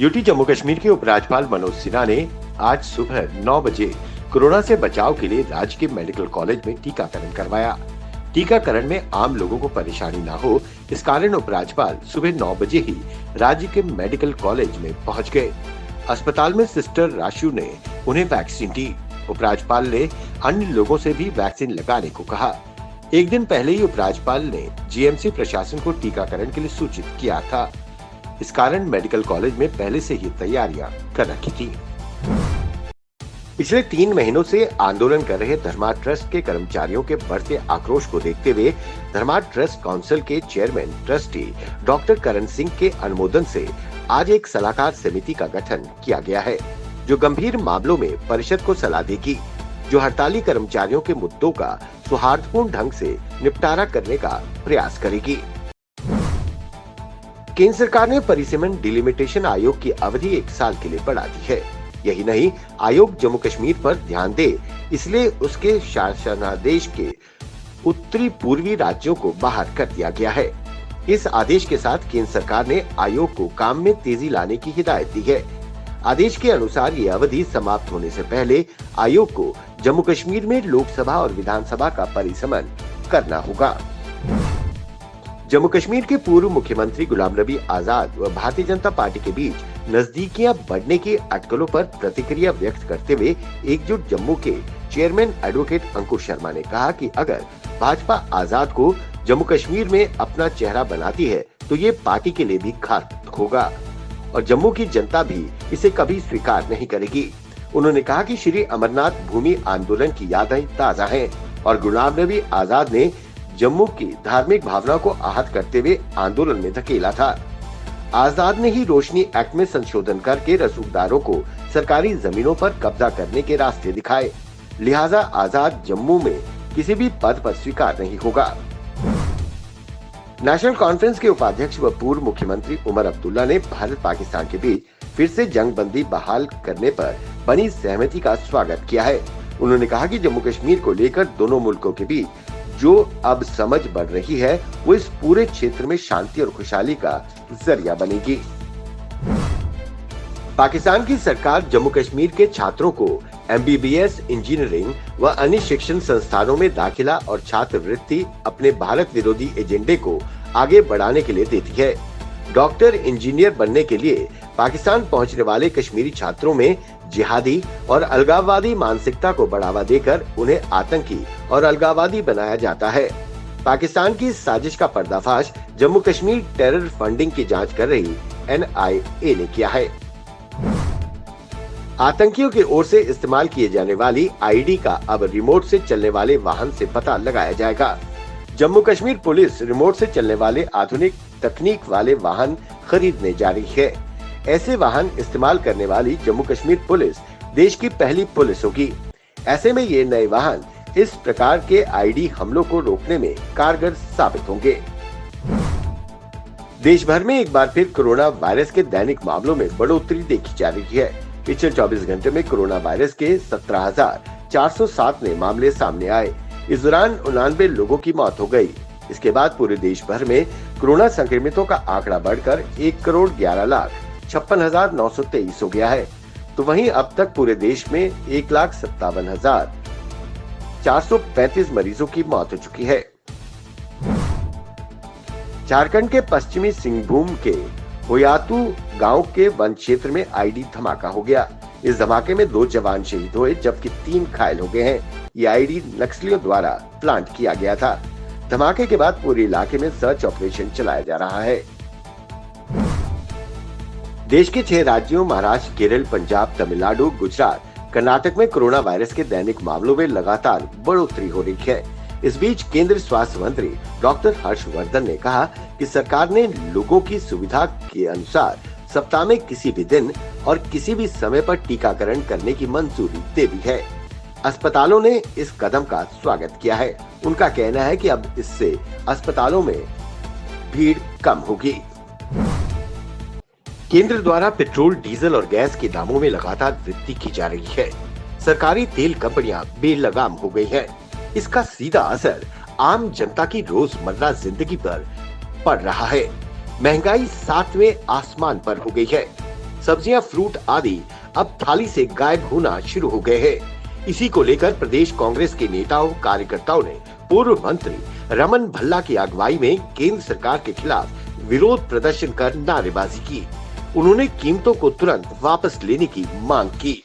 UT Jammu Kashmir के उपराज्यपाल मनोज सिन्हा ने आज सुबह 9 बजे कोरोना से बचाव के लिए राज्य के मेडिकल कॉलेज में टीकाकरण करवाया। टीकाकरण में आम लोगों को परेशानी न हो, इस कारण उपराज्यपाल सुबह 9 बजे ही राज्य के मेडिकल कॉलेज में पहुंच गए। अस्पताल में सिस्टर राशु ने उन्हें वैक्सीन दी। उपराज्यपाल ने अन्य लोगों से भी वैक्सीन लगाने को कहा। एक दिन पहले ही उपराज्यपाल ने जीएमसी प्रशासन को टीकाकरण के लिए सूचित किया था। इस कारण मेडिकल कॉलेज में पहले से ही तैयारियां कर रखी थी। पिछले 3 महीनों से आंदोलन कर रहे धर्मा ट्रस्ट के कर्मचारियों के बढ़ते आक्रोश को देखते हुए धर्मा ट्रस्ट काउंसिल के chairman trustee doctor Karan Singh के अनुमोदन से आज एक सलाहकार समिति का गठन किया गया है, जो गंभीर मामलों में परिषद को सलाह देगी, जो हड़ताली कर्मचारियों के मुद्दों का सौहार्दपूर्ण ढंग से निपटारा करने का प्रयास करेगी। केंद्र सरकार ने परिसीमन डिलिमिटेशन आयोग की अवधि 1 साल के लिए बढ़ा दी है। यही नहीं, आयोग जम्मू कश्मीर पर ध्यान दे, इसलिए उसके शासनादेश के उत्तरी पूर्वी राज्यों को बाहर कर दिया गया है। इस आदेश के साथ केंद्र सरकार ने आयोग को काम में तेजी लाने की हिदायत दी है। आदेश के अनुसार ये अवधि समाप्त होने से पहले आयोग को जम्मू कश्मीर में लोकसभा और विधानसभा का परिसीमन करना होगा। जम्मू कश्मीर के पूर्व मुख्यमंत्री गुलाम नबी आजाद व भारतीय जनता पार्टी के बीच नजदीकियां बढ़ने की अटकलों पर प्रतिक्रिया व्यक्त करते हुए एकजुट जम्मू के चेयरमैन एडवोकेट अंकुश शर्मा ने कहा कि अगर भाजपा आजाद को जम्मू कश्मीर में अपना चेहरा बनाती है तो ये पार्टी के लिए भी घातक होगा और जम्मू की जनता भी इसे कभी स्वीकार नहीं करेगी। उन्होंने कहा कि श्री अमरनाथ भूमि आंदोलन की यादें ताजा हैं और गुलाम नबी आजाद ने जम्मू की धार्मिक भावना को आहत करते हुए आंदोलन में धकेला था। आजाद ने ही रोशनी एक्ट में संशोधन करके रसूखदारों को सरकारी जमीनों पर कब्जा करने के रास्ते दिखाए, लिहाजा आजाद जम्मू में किसी भी पद पर स्वीकार नहीं होगा। नेशनल कॉन्फ्रेंस के उपाध्यक्ष व पूर्व मुख्यमंत्री उमर अब्दुल्ला ने भारत पाकिस्तान के बीच फिर से जंगबंदी बहाल करने पर बनी सहमति का स्वागत किया है। उन्होंने कहा कि जम्मू कश्मीर को लेकर दोनों मुल्कों के बीच जो अब समझ बढ़ रही है वो इस पूरे क्षेत्र में शांति और खुशहाली का जरिया बनेगी। पाकिस्तान की सरकार जम्मू कश्मीर के छात्रों को एमबीबीएस, इंजीनियरिंग व अन्य शिक्षण संस्थानों में दाखिला और छात्रवृत्ति अपने भारत विरोधी एजेंडे को आगे बढ़ाने के लिए देती है। डॉक्टर, इंजीनियर बनने के लिए पाकिस्तान पहुंचने वाले कश्मीरी छात्रों में जिहादी और अलगाववादी मानसिकता को बढ़ावा देकर उन्हें आतंकी और अलगाववादी बनाया जाता है। पाकिस्तान की इस साजिश का पर्दाफाश जम्मू कश्मीर टेरर फंडिंग की जांच कर रही एनआईए ने किया है। आतंकियों की ओर से इस्तेमाल किए जाने वाली आईडी का अब रिमोट से चलने वाले वाहन से पता लगाया जाएगा। जम्मू कश्मीर पुलिस रिमोट से चलने वाले आधुनिक तकनीक वाले वाहन खरीदने जा रही है। ऐसे वाहन इस्तेमाल करने वाली जम्मू कश्मीर पुलिस देश की पहली पुलिस होगी। ऐसे में ये नए वाहन इस प्रकार के आईडी हमलों को रोकने में कारगर साबित होंगे। देश भर में एक बार फिर कोरोना वायरस के दैनिक मामलों में बढ़ोतरी देखी जा रही है। पिछले 24 घंटे में कोरोना वायरस के 17,407 नए मामले सामने आए। इस दौरान 89 लोगों की मौत हो गई। इसके बाद पूरे देश भर में कोरोना संक्रमितों का आंकड़ा बढ़कर 1,11,56,923 हो गया है। तो वहीं अब तक पूरे देश में 1,57,435 मरीजों की मौत हो चुकी है। झारखंड के पश्चिमी सिंहभूम के होयातू गांव के वन क्षेत्र में आईडी धमाका हो गया। इस धमाके में 2 जवान शहीद हुए जबकि 3 घायल हो गए हैं। ये आईडी नक्सलियों द्वारा प्लांट किया गया था। धमाके के बाद पूरे इलाके में सर्च ऑपरेशन चलाया जा रहा है। देश के 6 राज्यों महाराष्ट्र, केरल, पंजाब, तमिलनाडु, गुजरात, कर्नाटक में कोरोना वायरस के दैनिक मामलों में लगातार बढ़ोतरी हो रही है। इस बीच केंद्रीय स्वास्थ्य मंत्री डॉक्टर हर्षवर्धन ने कहा कि सरकार ने लोगों की सुविधा के अनुसार सप्ताह में किसी भी दिन और किसी भी समय पर टीकाकरण करने की मंजूरी दे दी है। अस्पतालों ने इस कदम का स्वागत किया है। उनका कहना है कि अब इससे अस्पतालों में भीड़ कम होगी। केंद्र द्वारा पेट्रोल, डीजल और गैस के दामों में लगातार वृद्धि की जा रही है। सरकारी तेल कंपनियां बेलगाम हो गई हैं। इसका सीधा असर आम जनता की रोजमर्रा जिंदगी पर पड़ रहा है। महंगाई 7वें आसमान पर हो गई है। सब्जियां, फ्रूट आदि अब थाली से गायब होना शुरू हो गए हैं। इसी को लेकर प्रदेश कांग्रेस के नेताओं, कार्यकर्ताओं ने पूर्व मंत्री रमन भल्ला की अगुवाई में केंद्र सरकार के खिलाफ विरोध प्रदर्शन कर नारेबाजी की। उन्होंने कीमतों को तुरंत वापस लेने की मांग की।